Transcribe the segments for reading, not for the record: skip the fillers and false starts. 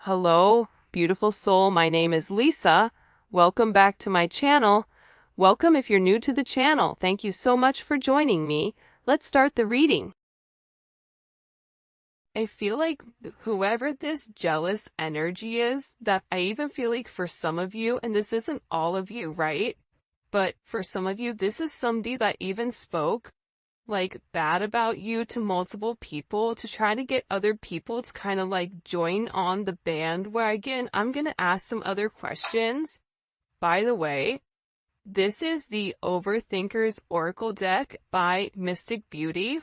Hello, beautiful soul. My name is Lisa. Welcome back to my channel. Welcome if you're new to the channel. Thank you so much for joining me. Let's start the reading. I feel like whoever this jealous energy is, that I even feel like for some of you, and this isn't all of you, right? But for some of you, this is somebody that even spoke like bad about you to multiple people to try to get other people to kind of like join on the bandwagon. I'm going to ask some other questions. By the way, this is the Overthinker's Oracle deck by Mystic Beauty.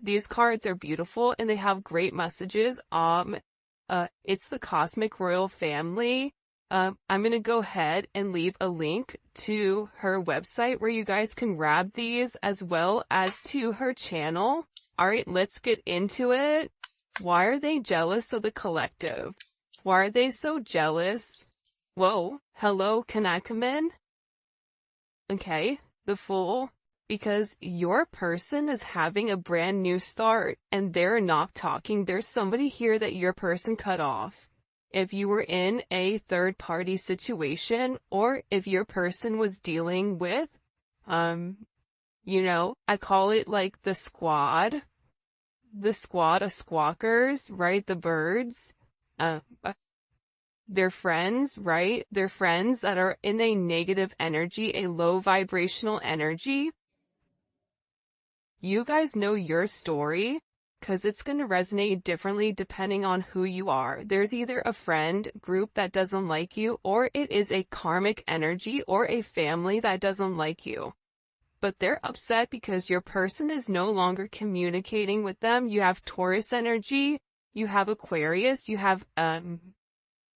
These cards are beautiful and they have great messages. It's the Cosmic Royal Family. I'm going to go ahead and leave a link to her website where you guys can grab these as well as to her channel. All right, let's get into it. Why are they jealous of the collective? Why are they so jealous? Whoa, hello, can I come in? Okay, the Fool. Because your person is having a brand new start and they're not talking. There's somebody here that your person cut off. If you were in a third-party situation, or if your person was dealing with, I call it like the squad of squawkers, right? The birds, they're friends, right? They're friends that are in a negative energy, a low vibrational energy. You guys know your story, because it's going to resonate differently depending on who you are. There's either a friend group that doesn't like you, or it is a karmic energy or a family that doesn't like you. But they're upset because your person is no longer communicating with them. You have Taurus energy, you have Aquarius, you have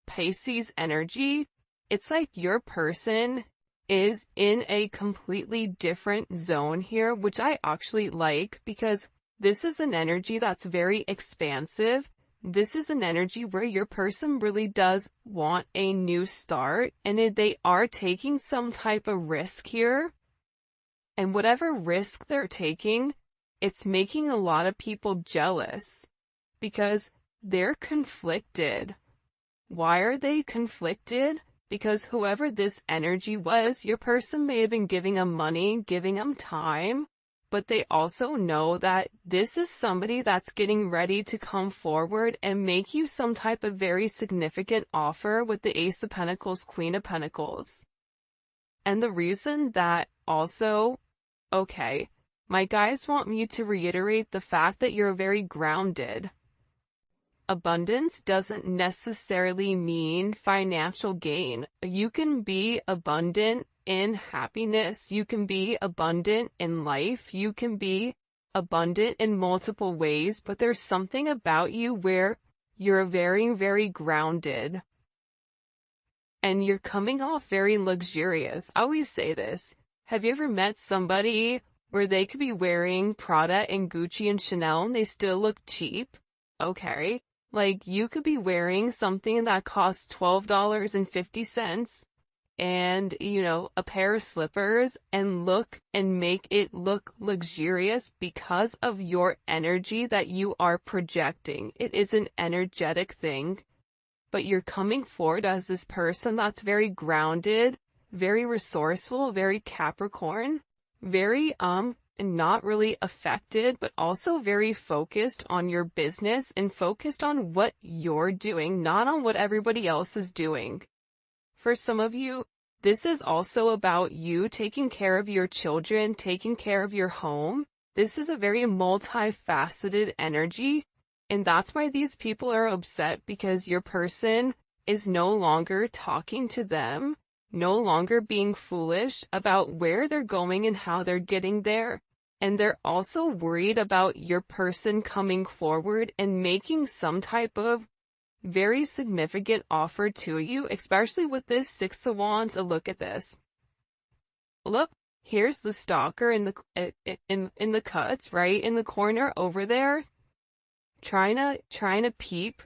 Pisces energy. It's like your person is in a completely different zone here, which I actually like because this is an energy that's very expansive. This is an energy where your person really does want a new start, and they are taking some type of risk here. And whatever risk they're taking, it's making a lot of people jealous because they're conflicted. Why are they conflicted? Because whoever this energy was, your person may have been giving them money, giving them time, but they also know that this is somebody that's getting ready to come forward and make you some type of very significant offer with the Ace of Pentacles, Queen of Pentacles. And the reason that also, okay, my guys want me to reiterate the fact that you're very grounded. Abundance doesn't necessarily mean financial gain. You can be abundant in happiness. You can be abundant in life. You can be abundant in multiple ways, but there's something about you where you're very, very grounded. And you're coming off very luxurious. I always say this. Have you ever met somebody where they could be wearing Prada and Gucci and Chanel and they still look cheap? Okay. Like, you could be wearing something that costs $12.50 and, a pair of slippers and make it look luxurious because of your energy that you are projecting. It is an energetic thing, but you're coming forward as this person that's very grounded, very resourceful, very Capricorn, very, not really affected, but also very focused on your business and focused on what you're doing, not on what everybody else is doing. For some of you, this is also about you taking care of your children, taking care of your home. This is a very multifaceted energy, and that's why these people are upset, because your person is no longer talking to them, no longer being foolish about where they're going and how they're getting there. And they're also worried about your person coming forward and making some type of very significant offer to you, especially with this Six of Wands. Look at this. Look, here's the stalker in the cuts, right? In the corner over there, trying to peep,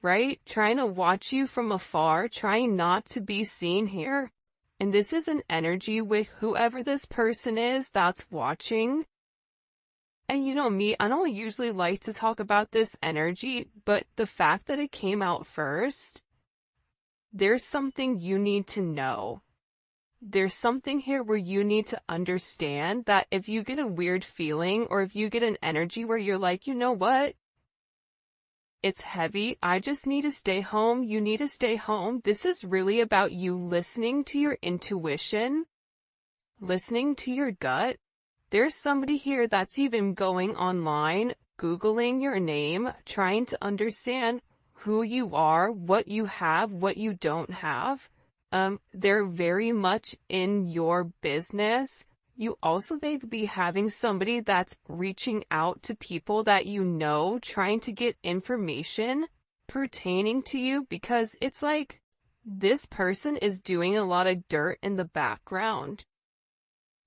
right? Trying to watch you from afar, trying not to be seen here. And this is an energy with whoever this person is that's watching. And you know me, I don't usually like to talk about this energy, but the fact that it came out first, there's something you need to know. There's something here where you need to understand that if you get a weird feeling or if you get an energy where you're like, you know what? It's heavy. I just need to stay home. You need to stay home. This is really about you listening to your intuition, listening to your gut. There's somebody here that's even going online, Googling your name, trying to understand who you are, what you have, what you don't have. They're very much in your business. You also may be having somebody that's reaching out to people that you know, trying to get information pertaining to you, because it's like this person is doing a lot of dirt in the background.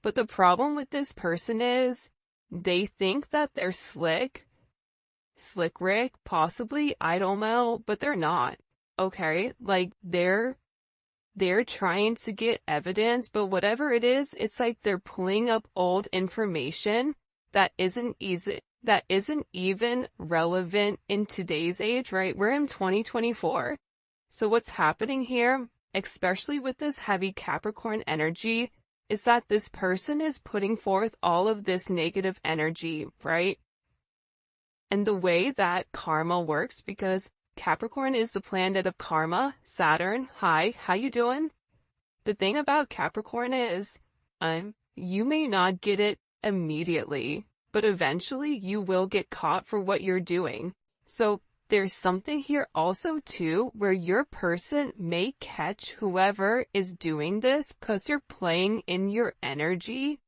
But the problem with this person is they think that they're slick Rick, possibly, I don't know, but they're not. Okay, like they're trying to get evidence, but whatever it is, it's like they're pulling up old information that isn't even relevant in today's age, right? We're in 2024. So what's happening here, especially with this heavy Capricorn energy, is that this person is putting forth all of this negative energy, right? And the way that karma works, because Capricorn is the planet of karma, Saturn. Hi, how you doing? The thing about Capricorn is, you may not get it immediately, but eventually you will get caught for what you're doing. So there's something here also too, where your person may catch whoever is doing this because you're playing in your energy.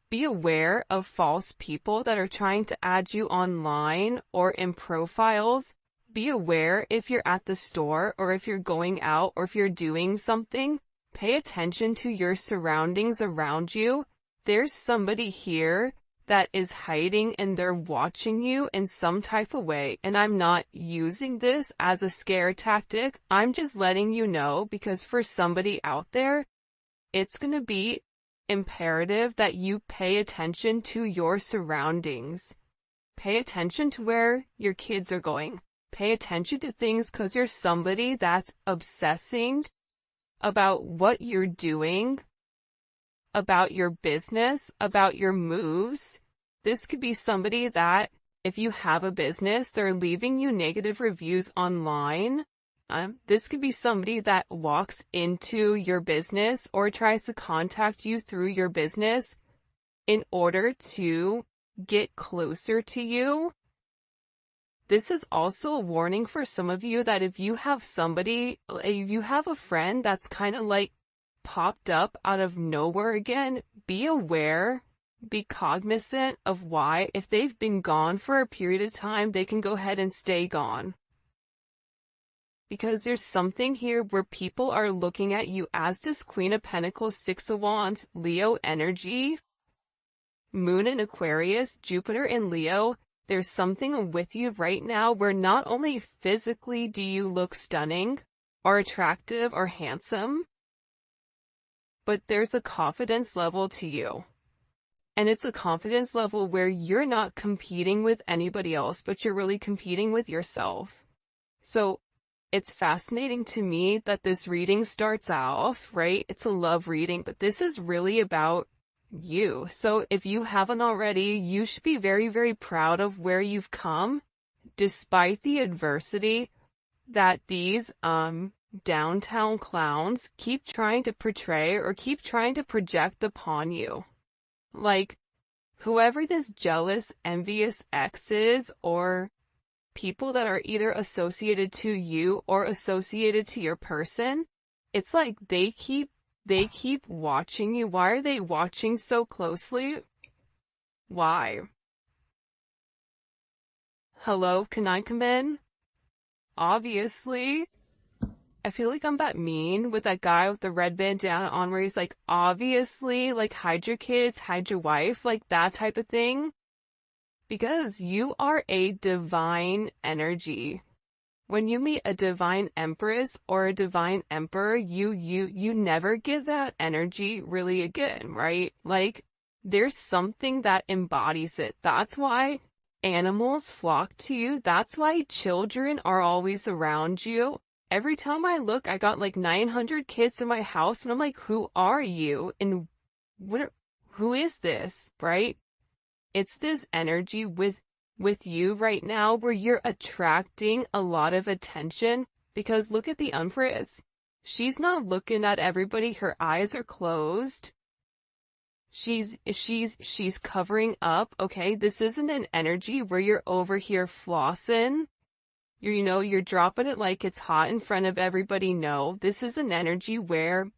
Be aware of false people that are trying to add you online or in profiles. Be aware if you're at the store or if you're going out or if you're doing something. Pay attention to your surroundings around you. There's somebody here that is hiding and they're watching you in some type of way. And I'm not using this as a scare tactic. I'm just letting you know, because for somebody out there, it's going to be imperative that you pay attention to your surroundings. Pay attention to where your kids are going. Pay attention to things, because you're somebody that's obsessing about what you're doing, about your business, about your moves. This could be somebody that, if you have a business, they're leaving you negative reviews online. This could be somebody that walks into your business or tries to contact you through your business in order to get closer to you. This is also a warning for some of you that if you have a friend that's kind of like popped up out of nowhere again, be aware, be cognizant of why. If they've been gone for a period of time, they can go ahead and stay gone. Because there's something here where people are looking at you as this Queen of Pentacles, Six of Wands, Leo energy, Moon in Aquarius, Jupiter in Leo. There's something with you right now where not only physically do you look stunning or attractive or handsome, but there's a confidence level to you. And it's a confidence level where you're not competing with anybody else, but you're really competing with yourself. So it's fascinating to me that this reading starts off, right? It's a love reading, but this is really about you. So if you haven't already, you should be very, very proud of where you've come, despite the adversity that these downtown clowns keep trying to portray or keep trying to project upon you. Like, whoever this jealous, envious ex is, or people that are either associated to you or associated to your person, it's like they keep watching you. Why are they watching so closely? Why? Hello, can I come in? Obviously. I feel like I'm that mean with that guy with the red bandana on where he's like, obviously, like, hide your kids, hide your wife, like that type of thing. Because you are a divine energy. When you meet a divine empress or a divine emperor, you never get that energy really again, right? Like, There's something that embodies it. That's why animals flock to you. That's why children are always around you. Every time I look, I got like 900 kids in my house, and I'm like, who are you? And who is this, right? It's this energy with you right now where you're attracting a lot of attention, because look at the Empress. She's not looking at everybody. Her eyes are closed. She's covering up, okay? This isn't an energy where you're over here flossing. You're dropping it like it's hot in front of everybody. No, this is an energy where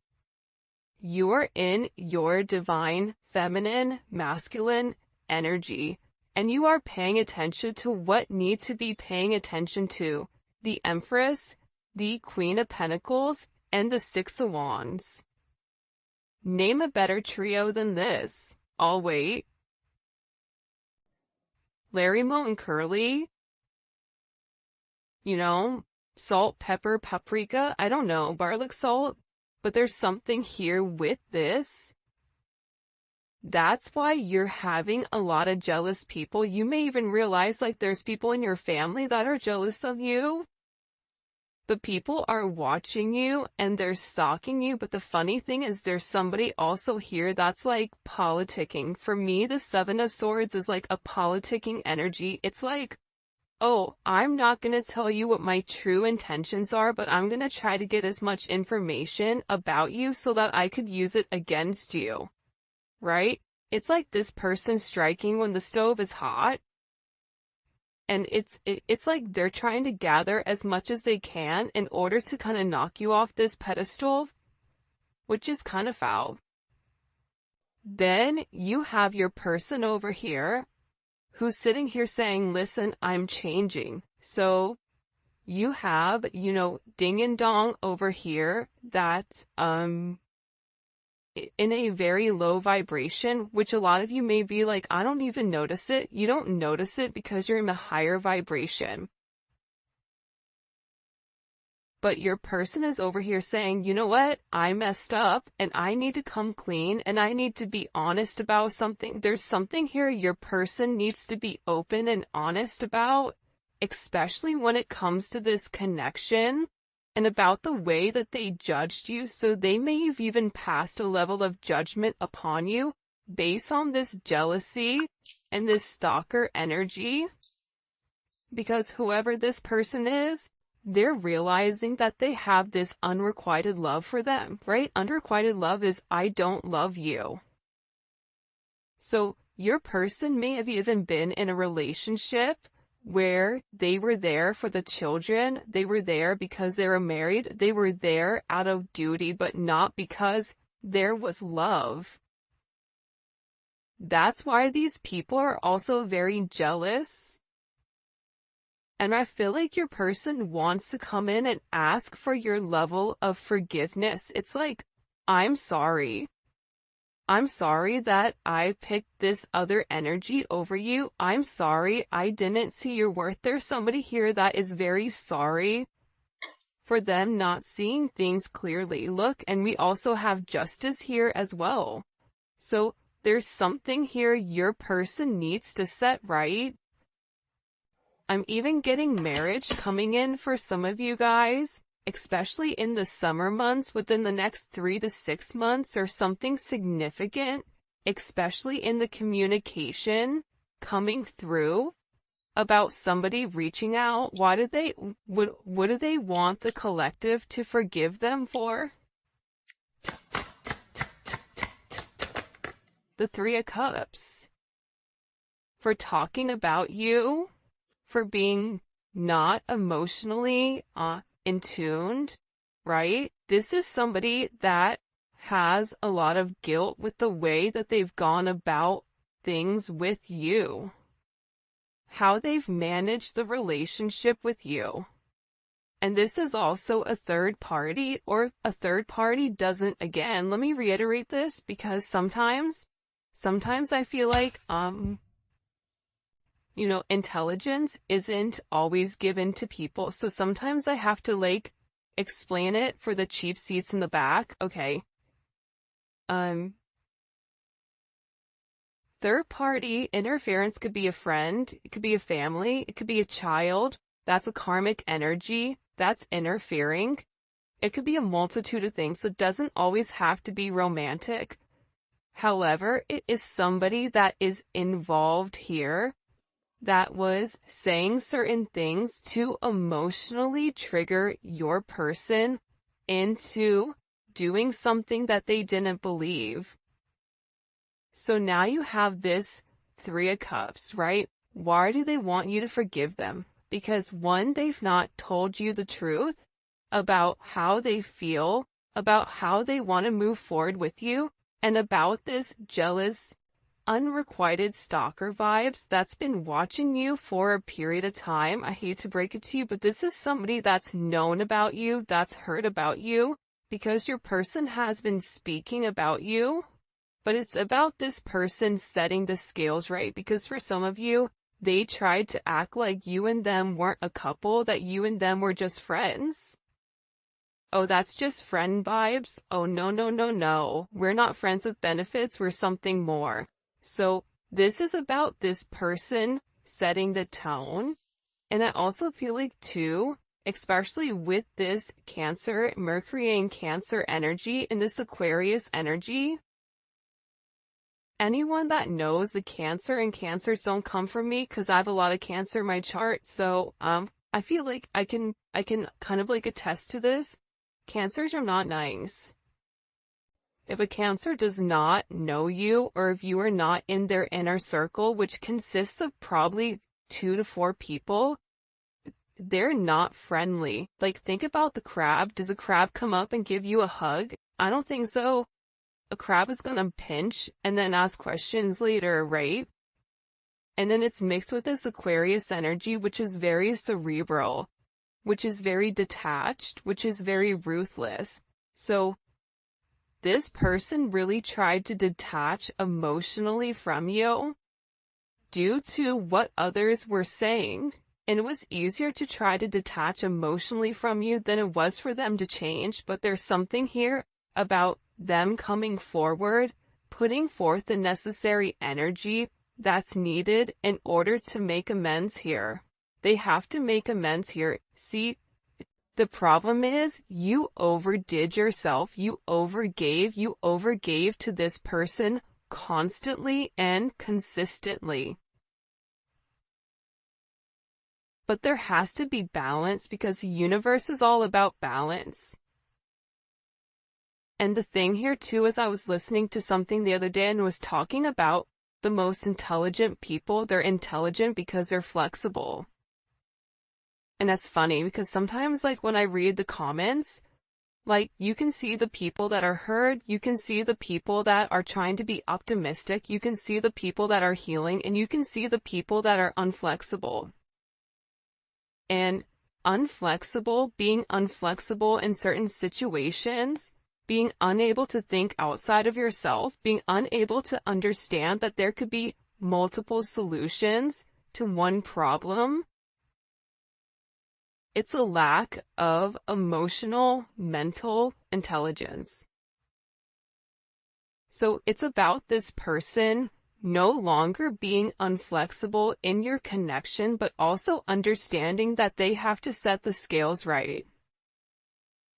you're in your divine, feminine, masculine energy, and you are paying attention to what needs to be paying attention to. The Empress, the Queen of Pentacles, and the Six of Wands. Name a better trio than this. I'll wait. Larry, Moe, and Curly. Salt, pepper, paprika. I don't know, garlic salt. But there's something here with this. That's why you're having a lot of jealous people. You may even realize like there's people in your family that are jealous of you. The people are watching you and they're stalking you, but the funny thing is there's somebody also here that's like politicking. For me, the Seven of Swords is like a politicking energy. It's like, oh, I'm not going to tell you what my true intentions are, but I'm going to try to get as much information about you so that I could use it against you, right? It's like this person striking when the stove is hot. And it's like they're trying to gather as much as they can in order to kind of knock you off this pedestal, which is kind of foul. Then you have your person over here who's sitting here saying, listen, I'm changing. So you have, ding and dong over here that's, in a very low vibration, which a lot of you may be like, I don't even notice it. You don't notice it because you're in a higher vibration. But your person is over here saying, you know what? I messed up and I need to come clean and I need to be honest about something. There's something here your person needs to be open and honest about, especially when it comes to this connection. And about the way that they judged you, so they may have even passed a level of judgment upon you based on this jealousy and this stalker energy. Because whoever this person is, they're realizing that they have this unrequited love for them, right? Unrequited love is, I don't love you. So your person may have even been in a relationship where they were there for the children, they were there because they were married, they were there out of duty, but not because there was love. That's why these people are also very jealous. And I feel like your person wants to come in and ask for your level of forgiveness. It's like, I'm sorry. I'm sorry that I picked this other energy over you. I'm sorry I didn't see your worth. There's somebody here that is very sorry for them not seeing things clearly. Look, and we also have justice here as well. So there's something here your person needs to set right. I'm even getting marriage coming in for some of you guys. Especially in the summer months, within the next 3 to 6 months, or something significant, especially in the communication coming through about somebody reaching out. What do they want the collective to forgive them for? The Three of Cups. For talking about you, for being not emotionally, in tuned, right? This is somebody that has a lot of guilt with the way that they've gone about things with you. How they've managed the relationship with you. And this is also a third party, or a third party doesn't, again, let me reiterate this, because sometimes I feel like, intelligence isn't always given to people. So sometimes I have to like explain it for the cheap seats in the back. Okay. third party interference could be a friend, it could be a family, it could be a child. That's a karmic energy that's interfering. It could be a multitude of things. It doesn't always have to be romantic. However, it is somebody that is involved here that was saying certain things to emotionally trigger your person into doing something that they didn't believe. So now you have this Three of Cups, right? Why do they want you to forgive them? Because one, they've not told you the truth about how they feel, about how they want to move forward with you, and about this jealous, unrequited stalker vibes that's been watching you for a period of time. I hate to break it to you, but this is somebody that's known about you, that's heard about you, because your person has been speaking about you. But it's about this person setting the scales right, because for some of you, they tried to act like you and them weren't a couple, that you and them were just friends. Oh, that's just friend vibes? Oh, no, no, no, no. We're not friends with benefits, we're something more. So this is about this person setting the tone. And I also feel like too, especially with this Cancer, Mercury and Cancer energy and this Aquarius energy, anyone that knows the Cancer, and Cancers don't come from me because I have a lot of Cancer in my chart. So I feel like I can kind of like attest to this. Cancers are not nice. If a Cancer does not know you, or if you are not in their inner circle, which consists of probably 2 to 4 people, they're not friendly. Like, think about the crab. Does a crab come up and give you a hug? I don't think so. A crab is gonna pinch and then ask questions later, right? And then it's mixed with this Aquarius energy, which is very cerebral, which is very detached, which is very ruthless. So this person really tried to detach emotionally from you due to what others were saying. And it was easier to try to detach emotionally from you than it was for them to change. But there's something here about them coming forward, putting forth the necessary energy that's needed in order to make amends here. They have to make amends here. See, the problem is you overdid yourself. You overgave to this person constantly and consistently. But there has to be balance, because the universe is all about balance. And the thing here too is, I was listening to something the other day and was talking about the most intelligent people. They're intelligent because they're flexible. And that's funny because sometimes, like, when I read the comments, like, you can see the people that are hurt, you can see the people that are trying to be optimistic, you can see the people that are healing, and you can see the people that are unflexible. And being unflexible in certain situations, being unable to think outside of yourself, being unable to understand that there could be multiple solutions to one problem, it's a lack of emotional, mental intelligence. So it's about this person no longer being unflexible in your connection, but also understanding that they have to set the scales right.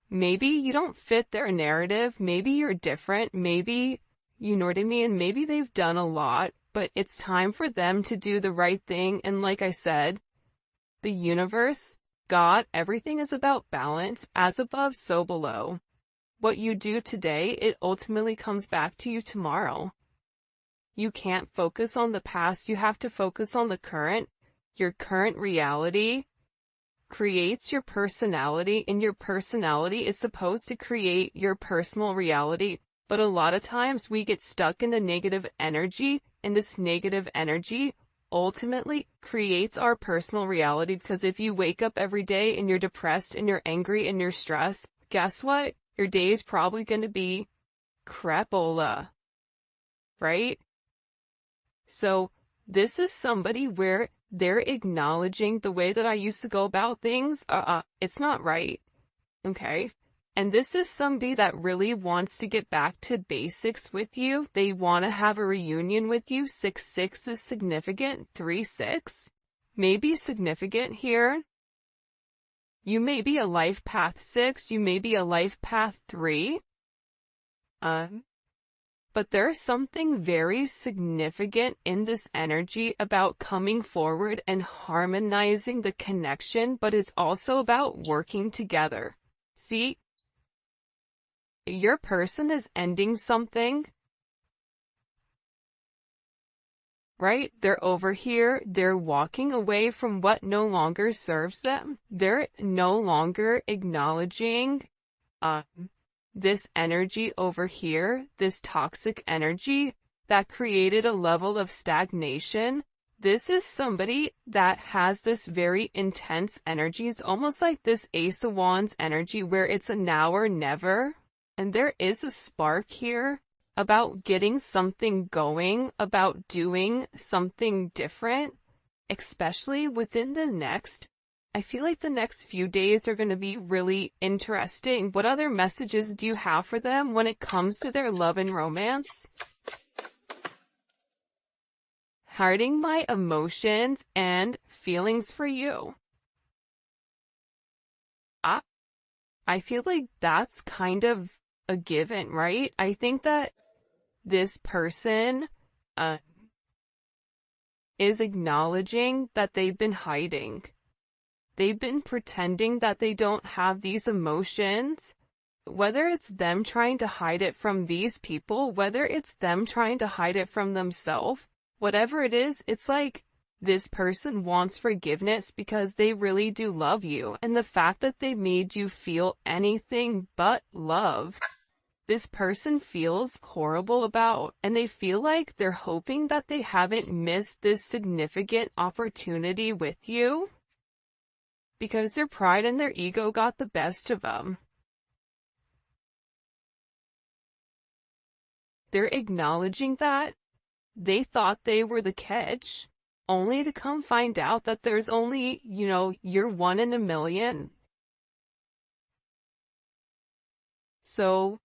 Maybe you don't fit their narrative, maybe you're different, maybe, you know what I mean, maybe they've done a lot, but it's time for them to do the right thing. And like I said, the universe, God, everything is about balance, as above, so below. What you do today, it ultimately comes back to you tomorrow. You can't focus on the past, you have to focus on the current. Your current reality creates your personality, and your personality is supposed to create your personal reality. But a lot of times we get stuck in the negative energy, and this negative energy ultimately creates our personal reality. Because if you wake up every day and you're depressed and you're angry and you're stressed, guess what? Your day is probably going to be crapola, right? So this is somebody where they're acknowledging the way that I used to go about things. It's not right. Okay. And this is somebody that really wants to get back to basics with you. They want to have a reunion with you. 6-6 is significant. 3-6 may be significant here. You may be a life path 6. You may be a life path 3. But there's something very significant in this energy about coming forward and harmonizing the connection, but it's also about working together. See? Your person is ending something, right? They're over here, they're walking away from what no longer serves them. They're no longer acknowledging this energy over here, this toxic energy that created a level of stagnation. This is somebody that has this very intense energy. It's almost like this Ace of Wands energy where it's a now or never. And there is a spark here about getting something going, about doing something different, especially within the next. I feel like the next few days are going to be really interesting. What other messages do you have for them when it comes to their love and romance? Hiding my emotions and feelings for you. I feel like that's kind of a given, right? I think that this person is acknowledging that they've been hiding. They've been pretending that they don't have these emotions, whether it's them trying to hide it from these people, whether it's them trying to hide it from themselves, whatever it is, it's like this person wants forgiveness because they really do love you. And the fact that they made you feel anything but love, this person feels horrible about, and they feel like they're hoping that they haven't missed this significant opportunity with you because their pride and their ego got the best of them. They're acknowledging that they thought they were the catch, only to come find out that there's only, you're 1 in a million. So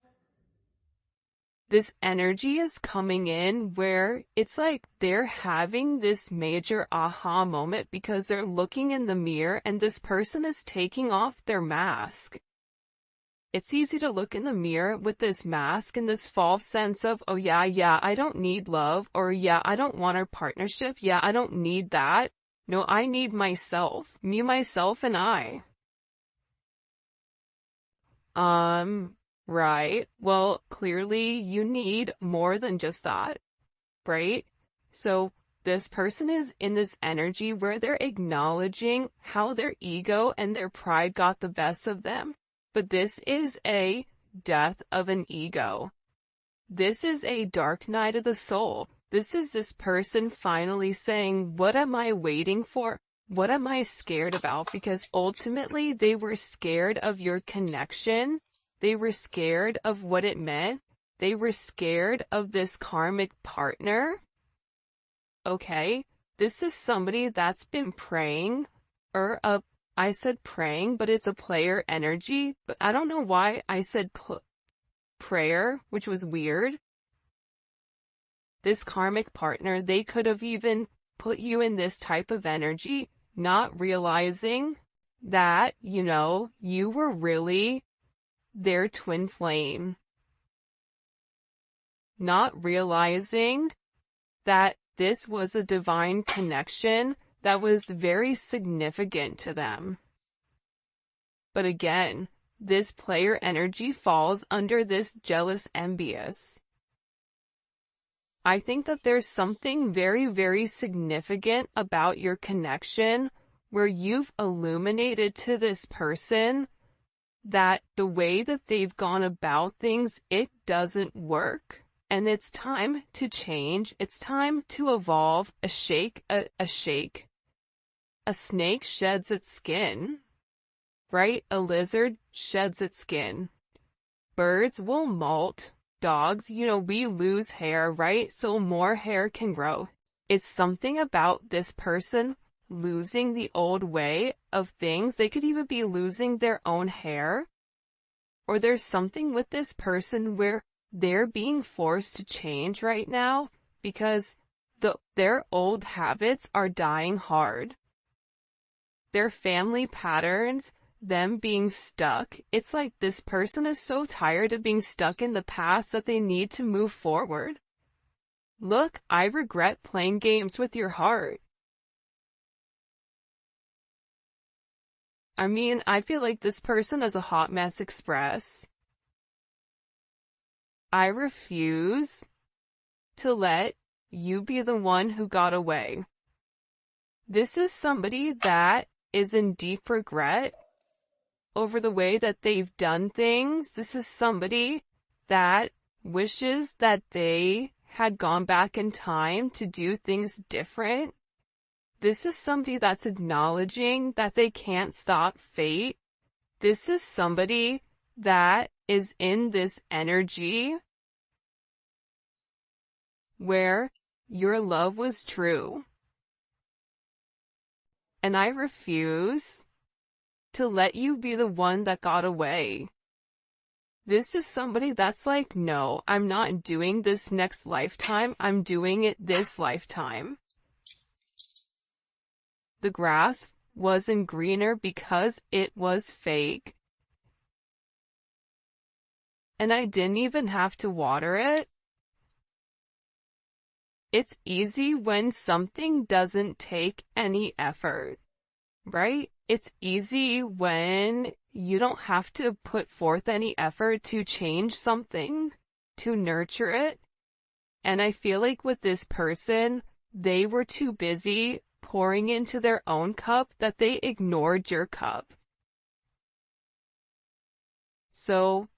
this energy is coming in where it's like they're having this major aha moment because they're looking in the mirror and this person is taking off their mask. It's easy to look in the mirror with this mask and this false sense of, oh yeah, I don't need love, or yeah, I don't want a partnership, yeah, I don't need that. No, I need myself, me, myself, and I. Right. Well, clearly you need more than just that, right? So this person is in this energy where they're acknowledging how their ego and their pride got the best of them. But this is a death of an ego. This is a dark night of the soul. This is this person finally saying, what am I waiting for? What am I scared about? Because ultimately they were scared of your connection. They were scared of what it meant. They were scared of this karmic partner. Okay, this is somebody that's been praying, I said praying, but it's a player energy, but I don't know why I said prayer, which was weird. This karmic partner, they could have even put you in this type of energy, not realizing that, you were really their twin flame. Not realizing that this was a divine connection that was very significant to them. But again, this player energy falls under this jealous, envious. I think that there's something very, very significant about your connection where you've illuminated to this person that the way that they've gone about things, it doesn't work. And it's time to change. It's time to evolve. A shake. A snake sheds its skin, right? A lizard sheds its skin. Birds will molt. Dogs, we lose hair, right? So more hair can grow. It's something about this person losing the old way of things. They could even be losing their own hair. or there's something with this person where they're being forced to change right now because their old habits are dying hard. Their family patterns, them being stuck, it's like this person is so tired of being stuck in the past that they need to move forward. Look, I regret playing games with your heart. I mean, I feel like this person is a hot mess express. I refuse to let you be the one who got away. This is somebody that is in deep regret over the way that they've done things. This is somebody that wishes that they had gone back in time to do things different. This is somebody that's acknowledging that they can't stop fate. This is somebody that is in this energy where your love was true. And I refuse to let you be the one that got away. This is somebody that's like, no, I'm not doing this next lifetime. I'm doing it this lifetime. The grass wasn't greener because it was fake. And I didn't even have to water it. It's easy when something doesn't take any effort, right? It's easy when you don't have to put forth any effort to change something, to nurture it. And I feel like with this person, they were too busy pouring into their own cup that they ignored your cup. So,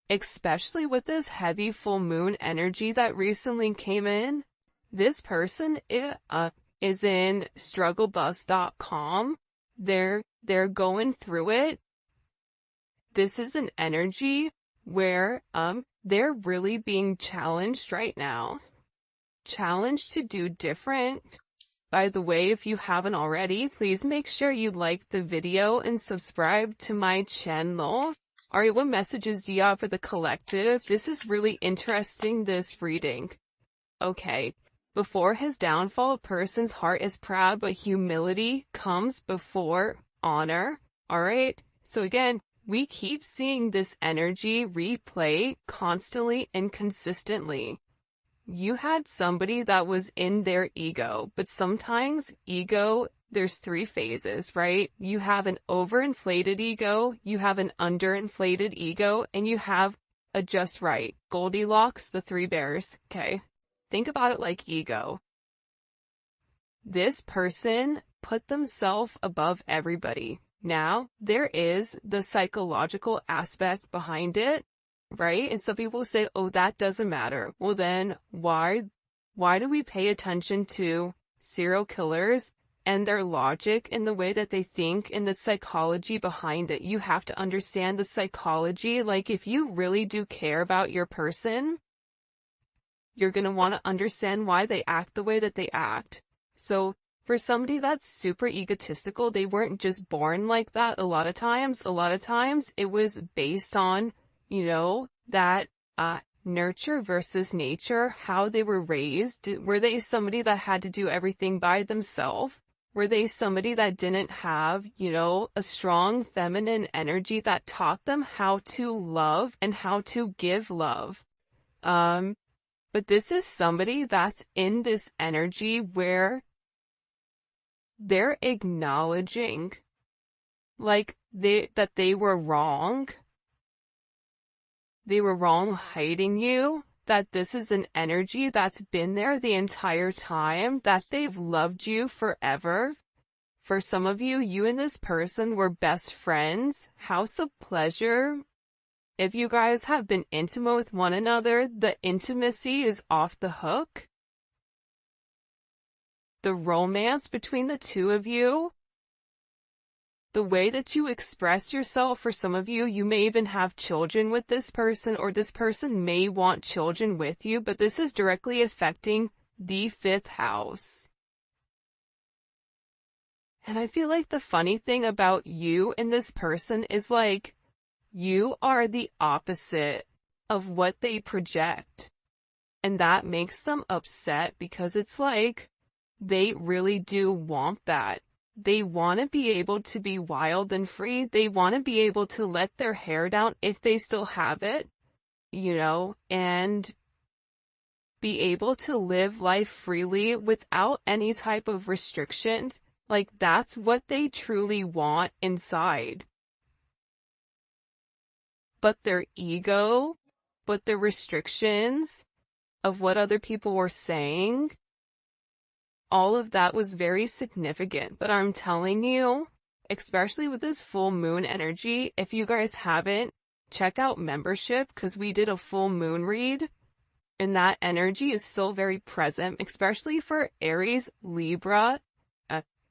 especially with this heavy full moon energy that recently came in, this person is in strugglebus.com. They're going through it. This is an energy where they're really being challenged right now. Challenged to do different. By the way, if you haven't already, please make sure you like the video and subscribe to my channel. Alright, what messages do you have for the collective? This is really interesting, this reading. Okay. Before his downfall, a person's heart is proud, but humility comes before honor. Alright? So again, we keep seeing this energy replay constantly and consistently. You had somebody that was in their ego, but sometimes ego, there's three phases, right? You have an overinflated ego, you have an underinflated ego, and you have a just right. Goldilocks, the three bears, okay? Think about it like ego. This person put themselves above everybody. Now, there is the psychological aspect behind it, right? And some people say, oh, that doesn't matter. Well, then why do we pay attention to serial killers and their logic and the way that they think and the psychology behind it? You have to understand the psychology. Like, if you really do care about your person, you're going to want to understand why they act the way that they act. So for somebody that's super egotistical, they weren't just born like that. A lot of times it was based on, that nurture versus nature, how they were raised. Were they somebody that had to do everything by themselves? Were they somebody that didn't have, a strong feminine energy that taught them how to love and how to give love? But this is somebody that's in this energy where they're acknowledging, like, that they were wrong. They were wrong hiding you, that this is an energy that's been there the entire time, that they've loved you forever. For some of you, you and this person were best friends. House of pleasure. If you guys have been intimate with one another, the intimacy is off the hook. The romance between the two of you, the way that you express yourself, for some of you, you may even have children with this person, or this person may want children with you, but this is directly affecting the 5th house. And I feel like the funny thing about you and this person is like, You are the opposite of what they project. And that makes them upset because it's like they really do want that. They want to be able to be wild and free. They want to be able to let their hair down if they still have it, and be able to live life freely without any type of restrictions. Like, that's what they truly want inside. But their ego, but the restrictions of what other people were saying, all of that was very significant. But I'm telling you, especially with this full moon energy, if you guys haven't, check out membership, because we did a full moon read, and that energy is still very present, especially for Aries, Libra,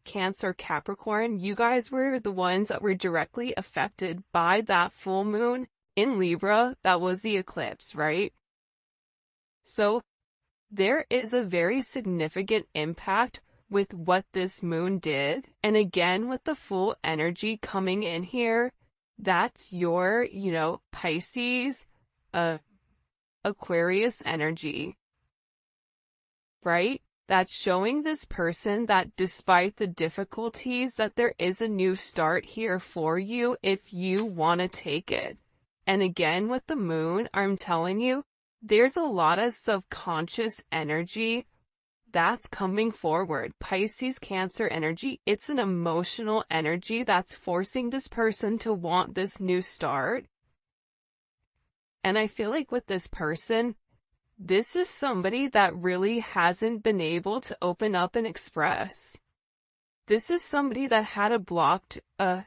Cancer, Capricorn. You guys were the ones that were directly affected by that full moon in Libra. That was the eclipse, right? So there is a very significant impact with what this moon did. And again, with the full energy coming in here, that's your, Pisces, Aquarius energy, right? That's showing this person that despite the difficulties, that there is a new start here for you if you want to take it. And again, with the moon, I'm telling you, there's a lot of subconscious energy that's coming forward. Pisces, Cancer energy, it's an emotional energy that's forcing this person to want this new start. And I feel like with this person, this is somebody that really hasn't been able to open up and express. This is somebody that had a blocked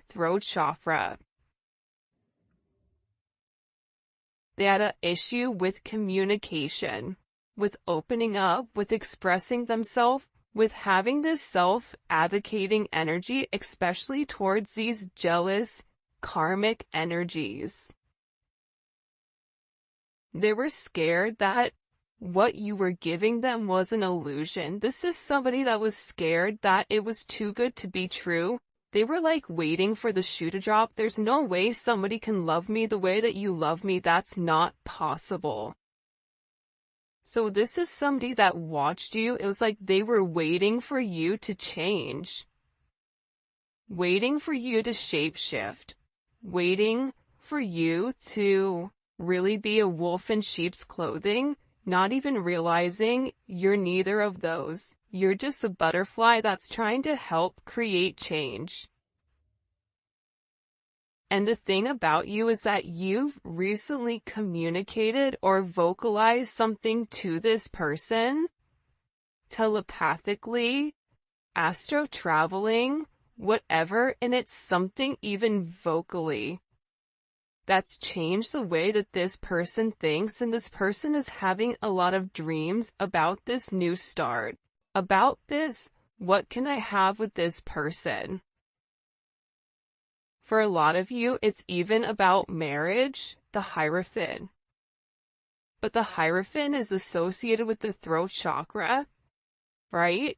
throat chakra. They had an issue with communication, with opening up, with expressing themselves, with having this self-advocating energy, especially towards these jealous, karmic energies. They were scared that what you were giving them was an illusion. This is somebody that was scared that it was too good to be true. They were like waiting for the shoe to drop. There's no way somebody can love me the way that you love me. That's not possible. So this is somebody that watched you. It was like they were waiting for you to change. Waiting for you to shapeshift. Waiting for you to really be a wolf in sheep's clothing. Not even realizing you're neither of those. You're just a butterfly that's trying to help create change. And the thing about you is that you've recently communicated or vocalized something to this person, telepathically, astro traveling, whatever, and it's something even vocally that's changed the way that this person thinks, and this person is having a lot of dreams about this new start, about this, what can I have with this person? For a lot of you, it's even about marriage, the Hierophant. But the Hierophant is associated with the throat chakra, right?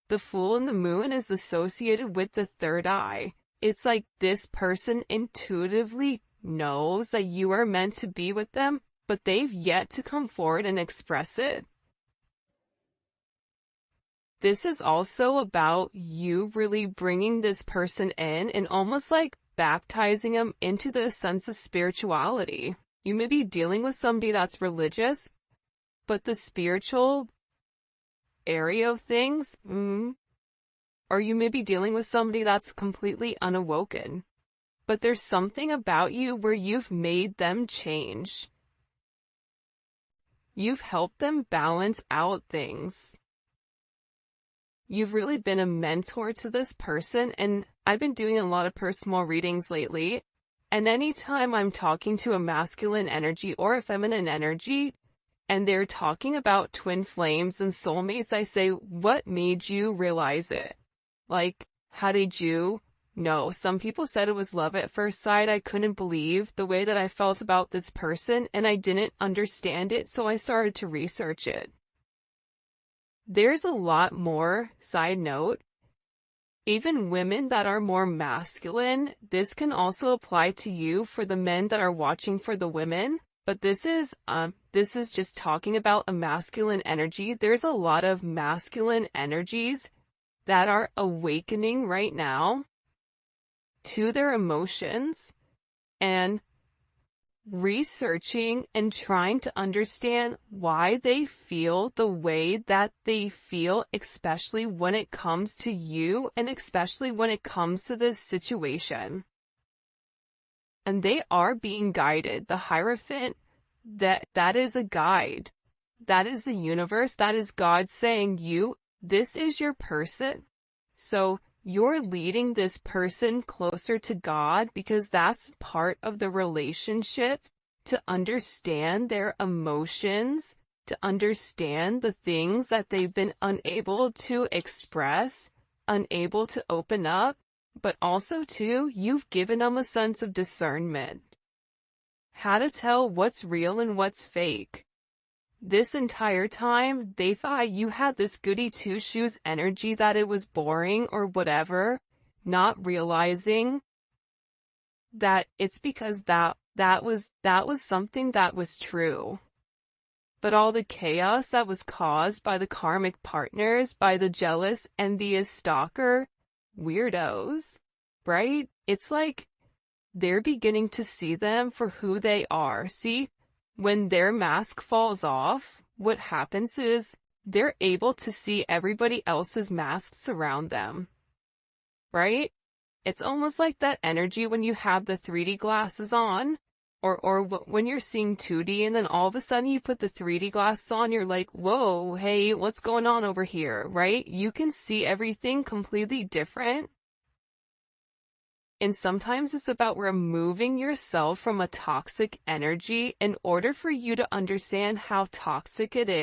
The Fool and the Moon is associated with the third eye. It's like this person intuitively knows that you are meant to be with them, but they've yet to come forward and express it. This is also about you really bringing this person in and almost like baptizing them into the sense of spirituality. You may be dealing with somebody that's religious, but the spiritual area of things, or you may be dealing with somebody that's completely unawoken. But there's something about you where you've made them change. You've helped them balance out things. You've really been a mentor to this person, and I've been doing a lot of personal readings lately, and anytime I'm talking to a masculine energy or a feminine energy, and they're talking about twin flames and soulmates, I say, what made you realize it? Like, how did you know? Some people said it was love at first sight. I couldn't believe the way that I felt about this person, and I didn't understand it, so I started to research it. There's a lot more, side note, Even women that are more masculine, this can also apply to you for the men that are watching for the women. But this is just talking about a masculine energy. There's a lot of masculine energies that are awakening right now to their emotions and researching and trying to understand why they feel the way that they feel, especially when it comes to you and especially when it comes to this situation. And they are being guided. The Hierophant, that is a guide. That is the universe. That is God saying, this is your person. So you're leading this person closer to God because that's part of the relationship, to understand their emotions, to understand the things that they've been unable to express, unable to open up, but also too, you've given them a sense of discernment. How to tell what's real and what's fake. This entire time, they thought you had this goody two-shoes energy, that it was boring or whatever, not realizing that it's because that was something that was true. But all the chaos that was caused by the karmic partners, by the jealous, envious, stalker, weirdos, right? It's like they're beginning to see them for who they are. See? When their mask falls off, what happens is they're able to see everybody else's masks around them, right? It's almost like that energy when you have the 3D glasses on, or when you're seeing 2D and then all of a sudden you put the 3D glasses on, you're like, whoa, hey, what's going on over here, right? You can see everything completely different. And sometimes it's about removing yourself from a toxic energy in order for you to understand how toxic it